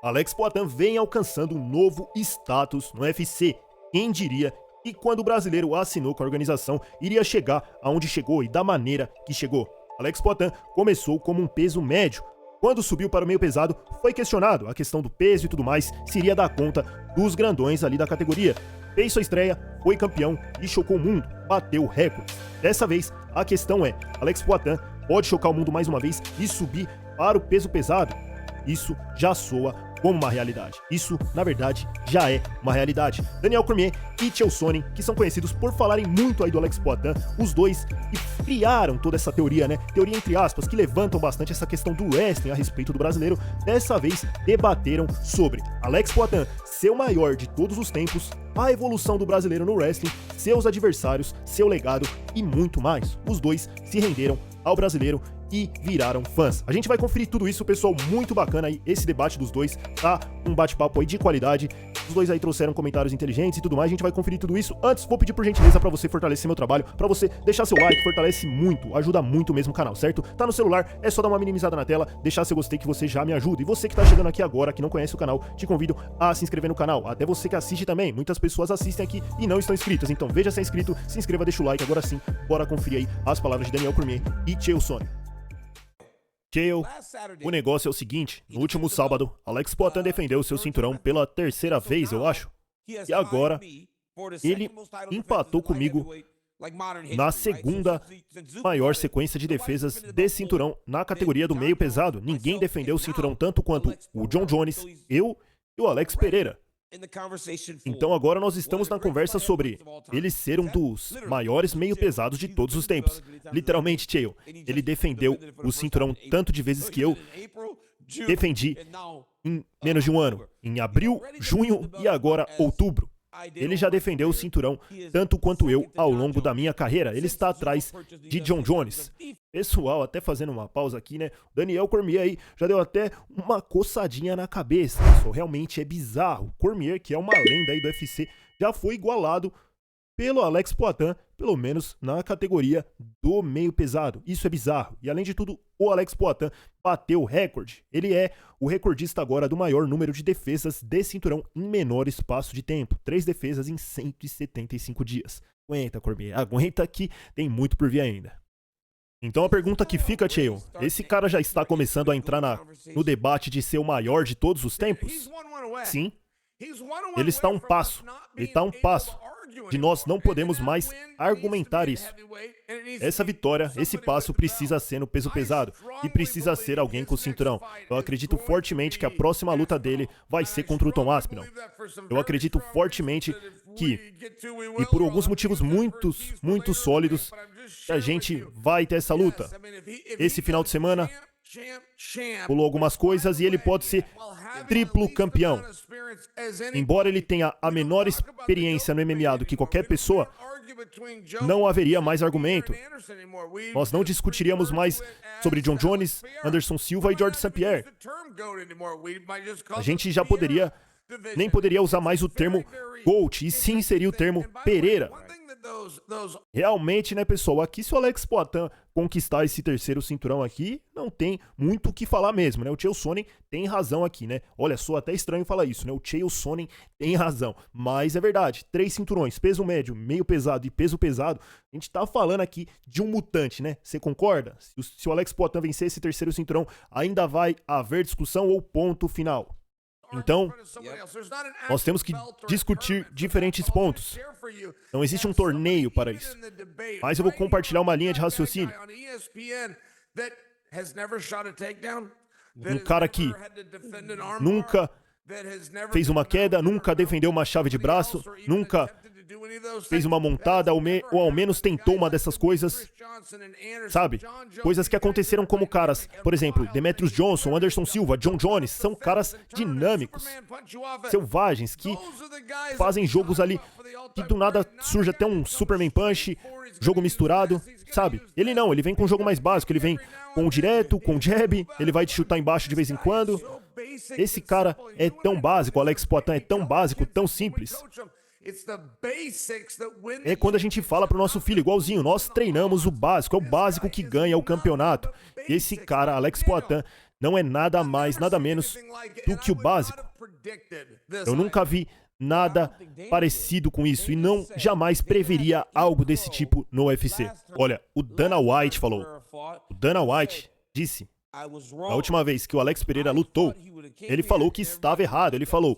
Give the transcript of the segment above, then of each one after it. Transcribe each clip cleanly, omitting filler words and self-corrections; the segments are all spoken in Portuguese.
Alex Poatan vem alcançando um novo status no UFC. Quem diria que quando o brasileiro assinou com a organização iria chegar aonde chegou e da maneira que chegou? Alex Poatan começou como um peso médio. Quando subiu para o meio pesado, foi questionado a questão do peso e tudo mais, se iria dar conta dos grandões ali da categoria. Fez sua estreia, foi campeão e chocou o mundo, bateu o recorde. Dessa vez, a questão é, Alex Poatan pode chocar o mundo mais uma vez e subir para o peso pesado? Isso já soa como uma realidade. Isso, na verdade, já é uma realidade. Daniel Cormier e Chael Sonnen, que são conhecidos por falarem muito aí do Alex Poatan, os dois que criaram toda essa teoria, né? Teoria entre aspas, que levantam bastante essa questão do wrestling a respeito do brasileiro, dessa vez debateram sobre Alex Poatan ser o maior de todos os tempos, a evolução do brasileiro no wrestling, seus adversários, seu legado e muito mais. Os dois se renderam ao brasileiro e viraram fãs. A gente vai conferir tudo isso, pessoal, muito bacana aí, esse debate dos dois, tá? Um bate-papo aí de qualidade, os dois aí trouxeram comentários inteligentes e tudo mais, a gente vai conferir tudo isso. Antes, vou pedir por gentileza pra você fortalecer meu trabalho, pra você deixar seu like, fortalece muito, ajuda muito mesmo o canal, certo? Tá no celular, é só dar uma minimizada na tela, deixar seu gostei que você já me ajuda. E você que tá chegando aqui agora, que não conhece o canal, te convido a se inscrever no canal, até você que assiste também, muitas pessoas assistem aqui e não estão inscritas, então veja se é inscrito, se inscreva, deixa o like, agora sim, bora conferir aí as palavras de Daniel Cormier e Chael Sonnen. Chael, o negócio é o seguinte, no último sábado, Alex Poatan defendeu seu cinturão pela terceira vez, eu acho, e agora ele empatou comigo na segunda maior sequência de defesas desse cinturão na categoria do meio pesado. Ninguém defendeu o cinturão tanto quanto o Jon Jones, eu e o Alex Pereira. Então agora nós estamos na conversa sobre ele ser um dos maiores meio pesados de todos os tempos. Literalmente, Chael, ele defendeu o cinturão tanto de vezes que eu defendi em menos de um ano. Em abril, junho e agora outubro. Ele já defendeu o cinturão tanto quanto eu ao longo da minha carreira. Ele está atrás de Jon Jones. Pessoal, até fazendo uma pausa aqui, né? O Daniel Cormier aí já deu até uma coçadinha na cabeça. Isso realmente é bizarro. Cormier, que é uma lenda aí do UFC, já foi igualado pelo Alex Poatan, pelo menos na categoria do meio pesado. Isso é bizarro. E além de tudo, o Alex Poatan bateu o recorde. Ele é o recordista agora do maior número de defesas de cinturão em menor espaço de tempo. 3 defesas em 175 dias. Aguenta, Cormier. Aguenta que tem muito por vir ainda. Então a pergunta que fica, Chael, esse cara já está começando a entrar no debate de ser o maior de todos os tempos? Sim. Ele está a um passo. Ele está a um passo de nós não podemos mais argumentar isso. Essa vitória, esse passo precisa ser no peso pesado e precisa ser alguém com o cinturão. Eu acredito fortemente que a próxima luta dele vai ser contra o Tom Aspinall. Eu acredito fortemente que, e por alguns motivos muito sólidos, a gente vai ter essa luta. Esse final de semana, pulou algumas coisas e ele pode ser triplo campeão. Embora ele tenha a menor experiência no MMA do que qualquer pessoa, não haveria mais argumento. Nós não discutiríamos mais sobre Jon Jones, Anderson Silva e George St. Pierre. A gente já nem poderia usar mais o termo GOAT, e sim seria o termo Pereira. Realmente, né, pessoal, aqui se o Alex Poatan conquistar esse terceiro cinturão aqui, não tem muito o que falar mesmo, né? O Chael Sonnen tem razão aqui, né? Olha, soa até estranho falar isso, né? O Chael Sonnen tem razão, mas é verdade, 3 cinturões, peso médio, meio pesado e peso pesado, a gente tá falando aqui de um mutante, né? Você concorda? Se o Alex Poatan vencer esse terceiro cinturão, ainda vai haver discussão ou ponto final? Então, nós temos que discutir diferentes pontos. Não existe um torneio para isso. Mas eu vou compartilhar uma linha de raciocínio. Um cara que nunca fez uma queda, nunca defendeu uma chave de braço, nunca fez uma montada ou ao menos tentou uma dessas coisas, sabe? Coisas que aconteceram como caras, por exemplo, Demetrius Johnson, Anderson Silva, Jon Jones, são caras dinâmicos, selvagens, que fazem jogos ali que do nada surge até um Superman Punch, jogo misturado, sabe? Ele não, ele vem com um jogo mais básico, ele vem com o direto, com o jab, ele vai te chutar embaixo de vez em quando. Esse cara é tão básico, o Alex Poatan é tão básico, tão simples. É quando a gente fala pro nosso filho, igualzinho, nós treinamos o básico, é o básico que ganha o campeonato. Esse cara, Alex Poatan, não é nada mais, nada menos do que o básico. Eu nunca vi nada parecido com isso e não jamais preveria algo desse tipo no UFC. Olha, o Dana White falou. O Dana White disse, a última vez que o Alex Pereira lutou, ele falou que estava errado. Ele falou,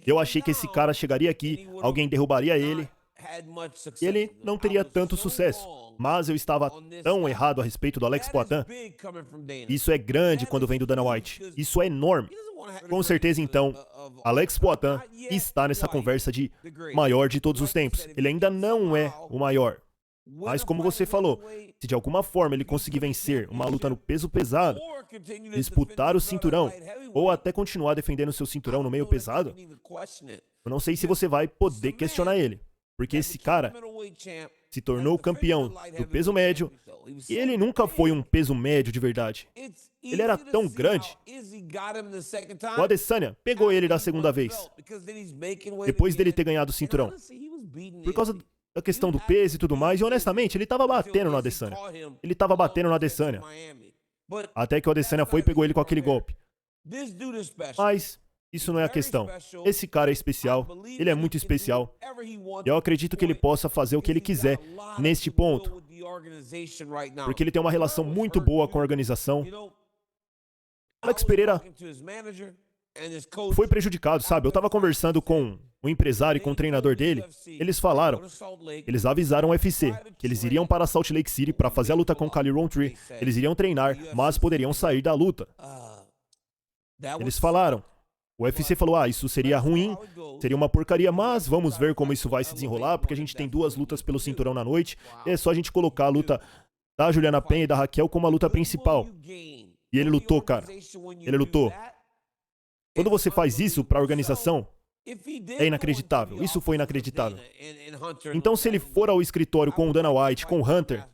eu achei que esse cara chegaria aqui, alguém derrubaria ele, e ele não teria tanto sucesso. Mas eu estava tão errado a respeito do Alex Poatan. Isso é grande quando vem do Dana White. Isso é enorme. Com certeza, então, Alex Poatan está nessa conversa de maior de todos os tempos. Ele ainda não é o maior. Mas como você falou, se de alguma forma ele conseguir vencer uma luta no peso pesado, disputar o cinturão, ou até continuar defendendo o seu cinturão no meio pesado, eu não sei se você vai poder questionar ele. Porque esse cara se tornou campeão do peso médio e ele nunca foi um peso médio de verdade. Ele era tão grande. O Adesanya pegou ele da segunda vez, depois dele ter ganhado o cinturão. Por causa da questão do peso e tudo mais, e honestamente, ele estava batendo no Adesanya. Ele estava batendo no Adesanya. Até que o Adesanya foi e pegou ele com aquele golpe. Mas isso não é a questão. Esse cara é especial, ele é muito especial. E eu acredito que ele possa fazer o que ele quiser neste ponto. Porque ele tem uma relação muito boa com a organização. Alex Pereira foi prejudicado, sabe? Eu tava conversando com o empresário e com o treinador dele. Eles falaram, eles avisaram o UFC que eles iriam para Salt Lake City para fazer a luta com Kali Rountree. Eles iriam treinar, mas poderiam sair da luta. Eles falaram. O UFC falou, isso seria ruim, seria uma porcaria, mas vamos ver como isso vai se desenrolar, porque a gente tem 2 lutas pelo cinturão na noite, e é só a gente colocar a luta da Juliana Penha e da Raquel como a luta principal. E ele lutou, cara. Ele lutou. Quando você faz isso pra organização, é inacreditável. Isso foi inacreditável. Então, se ele for ao escritório com o Dana White, com o Hunter,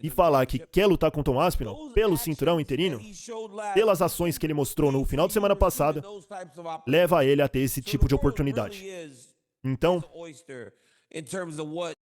e falar que quer lutar com o Tom Aspinall pelo cinturão interino, pelas ações que ele mostrou no final de semana passada, leva ele a ter esse tipo de oportunidade. Então,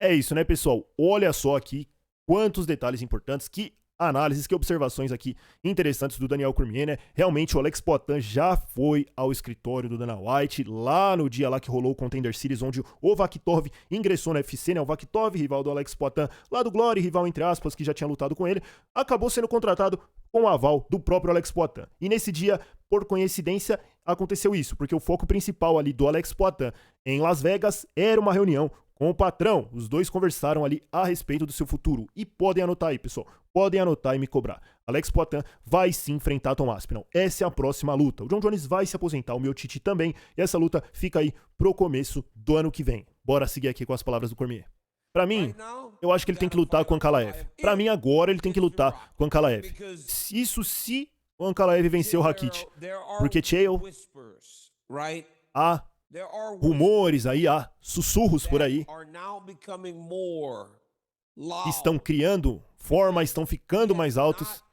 é isso, né, pessoal? Olha só aqui quantos detalhes importantes, que análises, que observações aqui interessantes do Daniel Cormier, né? Realmente o Alex Poatan já foi ao escritório do Dana White, lá no dia lá que rolou o Contender Series, onde o Vakhitov ingressou na UFC, né? O Vakhitov, rival do Alex Poatan, lá do Glory, rival entre aspas, que já tinha lutado com ele, acabou sendo contratado com o aval do próprio Alex Poatan. E nesse dia, por coincidência, aconteceu isso, porque o foco principal ali do Alex Poatan em Las Vegas era uma reunião com o patrão. Os dois conversaram ali a respeito do seu futuro. E podem anotar aí, pessoal. Podem anotar e me cobrar. Alex Poatan vai sim enfrentar Tom Aspinall. Essa é a próxima luta. O John Jones vai se aposentar, o Miocic também. E essa luta fica aí pro começo do ano que vem. Bora seguir aqui com as palavras do Cormier. Pra mim, eu acho que ele tem que lutar com o Ankalaev. Pra mim, agora, ele tem que lutar com o Ankalaev. Isso se o Ankalaev vencer o Rakit. Porque, Chael, há rumores aí, há sussurros por aí, estão criando forma, estão ficando mais altos,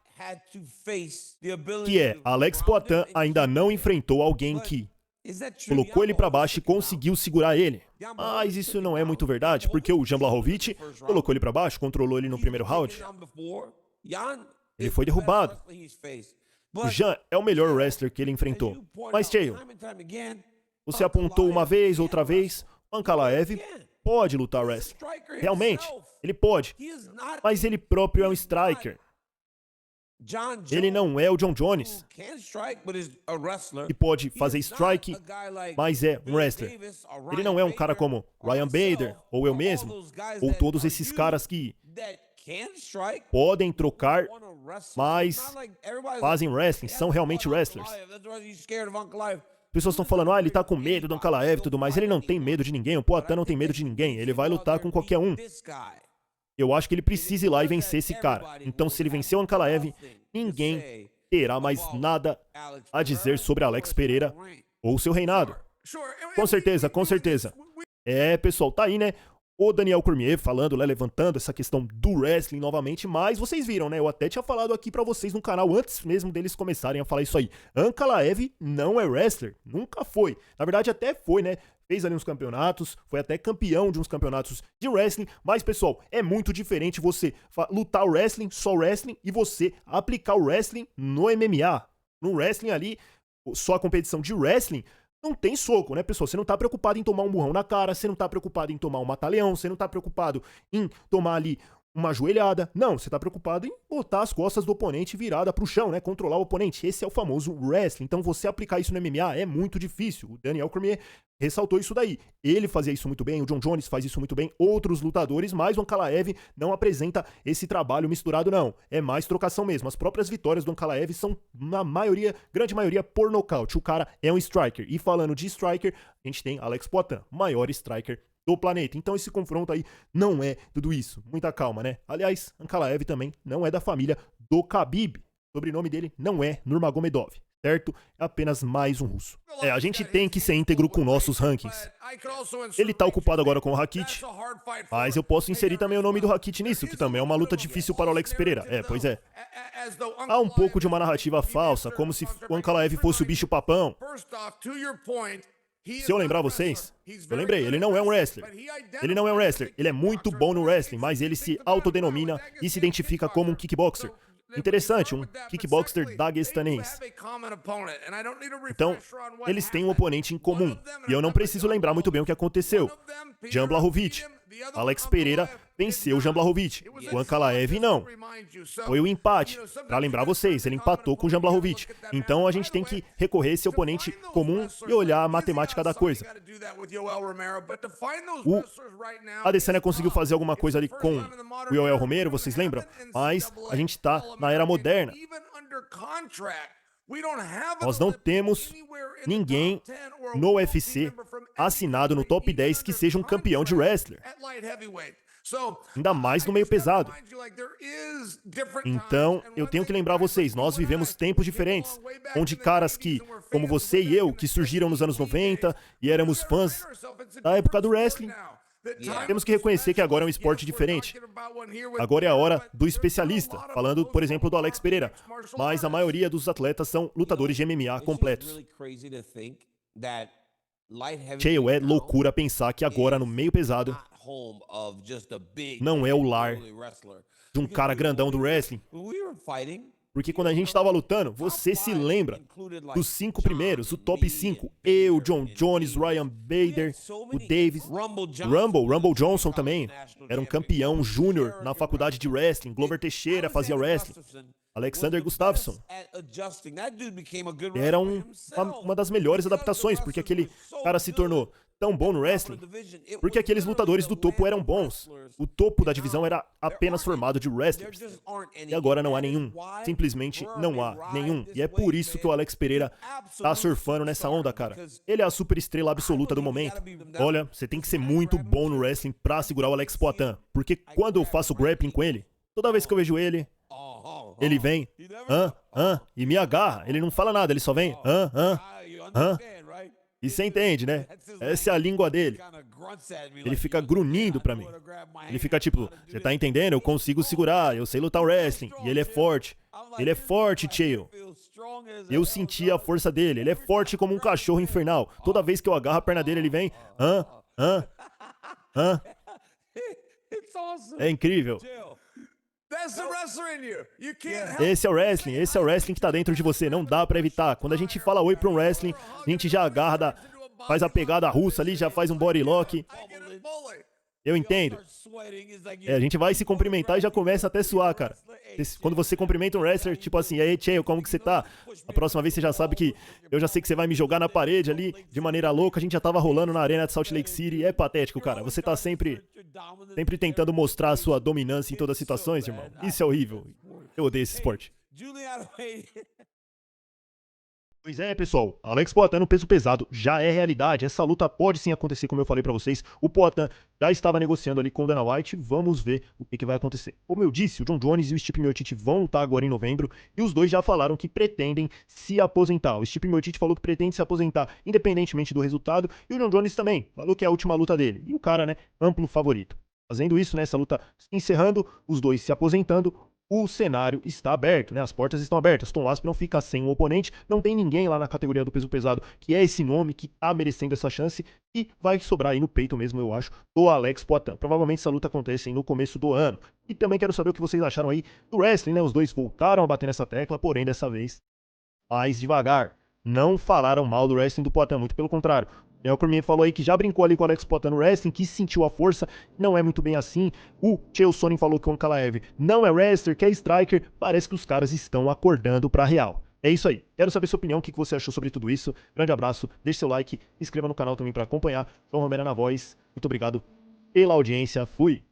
que é, Alex Poatan ainda não enfrentou alguém que colocou ele pra baixo e conseguiu segurar ele. Mas isso não é muito verdade, porque o Jan Blachowicz colocou ele pra baixo, controlou ele no primeiro round. Ele foi derrubado. O Jan é o melhor wrestler que ele enfrentou. Mas, Chael, você apontou uma vez, outra vez, o Ankalaev pode lutar wrestling. Realmente, ele pode. Mas ele próprio é um striker. Ele não é o John Jones, que pode fazer strike, mas é um wrestler. Ele não é um cara como Ryan Bader, ou eu mesmo, ou todos esses caras que podem trocar, mas fazem wrestling, são realmente wrestlers. Pessoas estão falando, ele tá com medo do Ankalaev e tudo mais. Ele não tem medo de ninguém, o Poatan não tem medo de ninguém. Ele vai lutar com qualquer um. Eu acho que ele precisa ir lá e vencer esse cara. Então, se ele vencer o Ankalaev, ninguém terá mais nada a dizer sobre Alex Pereira ou seu reinado. Com certeza, com certeza. É, pessoal, tá aí, né? O Daniel Cormier falando, né, levantando essa questão do wrestling novamente, mas vocês viram, né, eu até tinha falado aqui pra vocês no canal antes mesmo deles começarem a falar isso aí. Ankalaev não é wrestler, nunca foi. Na verdade até foi, né, fez ali uns campeonatos, foi até campeão de uns campeonatos de wrestling, mas pessoal, é muito diferente você lutar o wrestling, só wrestling, e você aplicar o wrestling no MMA. No wrestling ali, só a competição de wrestling, não tem soco, né, pessoal? Você não tá preocupado em tomar um murrão na cara, você não tá preocupado em tomar um mata-leão, você não tá preocupado em tomar ali uma joelhada. Não, você tá preocupado em botar as costas do oponente virada pro chão, né? Controlar o oponente. Esse é o famoso wrestling. Então você aplicar isso no MMA é muito difícil. O Daniel Cormier ressaltou isso daí. Ele fazia isso muito bem, o John Jones faz isso muito bem, outros lutadores, mas o Ankalaev não apresenta esse trabalho misturado, não. É mais trocação mesmo. As próprias vitórias do Ankalaev são, na maioria, grande maioria, por nocaute. O cara é um striker. E falando de striker, a gente tem Alex Poitin, maior striker do planeta. Então esse confronto aí não é tudo isso. Muita calma, né? Aliás, Ankalaev também não é da família do Khabib. O sobrenome dele não é Nurmagomedov, certo? É apenas mais um russo. A gente tem que ser íntegro com nossos rankings. Ele tá ocupado agora com o Rakit, mas eu posso inserir também o nome do Rakit nisso, que também é uma luta difícil para o Alex Pereira. Pois é. Há um pouco de uma narrativa falsa, como se o Ankalaev fosse o bicho papão. Se eu lembrar vocês, eu lembrei, ele não é um wrestler. Ele não é um wrestler, ele é muito bom no wrestling, mas ele se autodenomina e se identifica como um kickboxer. Interessante, um kickboxer daguestanês. Então, eles têm um oponente em comum, e eu não preciso lembrar muito bem o que aconteceu. Jan Blachowicz. Alex Pereira venceu Jan Blachowicz. O Ankalaev não. Foi o empate. Pra lembrar vocês, ele empatou com o Jan Blachowicz. Então a gente tem que recorrer a esse oponente comum e olhar a matemática da coisa. O Adesanya conseguiu fazer alguma coisa ali com o Yoel Romero, vocês lembram? Mas a gente tá na era moderna. Nós não temos ninguém no UFC assinado no top 10 que seja um campeão de wrestler. Ainda mais no meio pesado. Então, eu tenho que lembrar vocês, nós vivemos tempos diferentes, onde caras que, como você e eu, que surgiram nos anos 90 e éramos fãs da época do wrestling, temos que reconhecer que agora é um esporte diferente. Agora é a hora do especialista, falando, por exemplo, do Alex Pereira. Mas a maioria dos atletas são lutadores de MMA completos. Cheio, é loucura pensar que agora no meio pesado não é o lar de um cara grandão do wrestling. Porque quando a gente tava lutando, você se lembra dos 5 primeiros, o top 5. Eu, John Jones, Ryan Bader, o Davis, Rumble Johnson também. Era um campeão júnior na faculdade de wrestling. Glover Teixeira fazia wrestling. Alexander Gustafsson. Era uma das melhores adaptações, porque aquele cara se tornou tão bom no wrestling, porque aqueles lutadores do topo eram bons. O topo da divisão era apenas formado de wrestlers. E agora não há nenhum. Simplesmente não há nenhum. E é por isso que o Alex Pereira tá surfando nessa onda, cara. Ele é a super estrela absoluta do momento. Olha, você tem que ser muito bom no wrestling pra segurar o Alex Poitin. Porque quando eu faço grappling com ele, toda vez que eu vejo ele, ele vem, e me agarra. Ele não fala nada, ele só vem, E você entende, né? Essa é a língua dele. Ele fica grunhindo pra mim. Ele fica tipo, você tá entendendo? Eu consigo segurar, eu sei lutar wrestling. E ele é forte. Ele é forte, Chael. Eu senti a força dele. Ele é forte como um cachorro infernal. Toda vez que eu agarro a perna dele, ele vem, É incrível. Esse é o wrestling que tá dentro de você, não dá pra evitar. Quando a gente fala oi pra um wrestling, a gente já agarra, faz a pegada russa ali, já faz um body lock. Eu entendo. A gente vai se cumprimentar e já começa até a suar, cara. Quando você cumprimenta um wrestler, tipo assim, e aí, Chael, como que você tá? A próxima vez você já sabe que eu já sei que você vai me jogar na parede ali, de maneira louca. A gente já tava rolando na arena de Salt Lake City. É patético, cara. Você tá sempre tentando mostrar a sua dominância em todas as situações, irmão. Isso é horrível. Eu odeio esse esporte. Pois é, pessoal, Alex Poitin no peso pesado já é realidade. Essa luta pode sim acontecer, como eu falei pra vocês. O Poitin já estava negociando ali com o Dana White. Vamos ver o que vai acontecer. Como eu disse, o John Jones e o Stipe Miocic vão lutar agora em novembro. E os dois já falaram que pretendem se aposentar. O Stipe Miocic falou que pretende se aposentar independentemente do resultado. E o John Jones também falou que é a última luta dele. E o cara, né, amplo favorito. Fazendo isso, né, essa luta encerrando, os dois se aposentando. O cenário está aberto, né? As portas estão abertas. Tom Aspinall fica sem um oponente. Não tem ninguém lá na categoria do peso pesado que é esse nome que tá merecendo essa chance. E vai sobrar aí no peito mesmo, eu acho, do Alex Poitin. Provavelmente essa luta acontece no começo do ano. E também quero saber o que vocês acharam aí do wrestling, né? Os dois voltaram a bater nessa tecla, porém dessa vez mais devagar. Não falaram mal do wrestling do Poatan, muito pelo contrário. O Daniel Cormier falou aí que já brincou ali com o Alex Poatan no wrestling, que sentiu a força, não é muito bem assim. O Chael Sonnen falou que o Ankalaev não é wrestler, que é striker. Parece que os caras estão acordando pra real. É isso aí. Quero saber sua opinião, o que você achou sobre tudo isso. Grande abraço, deixe seu like, se inscreva no canal também pra acompanhar. João Romero na voz. Muito obrigado pela audiência. Fui!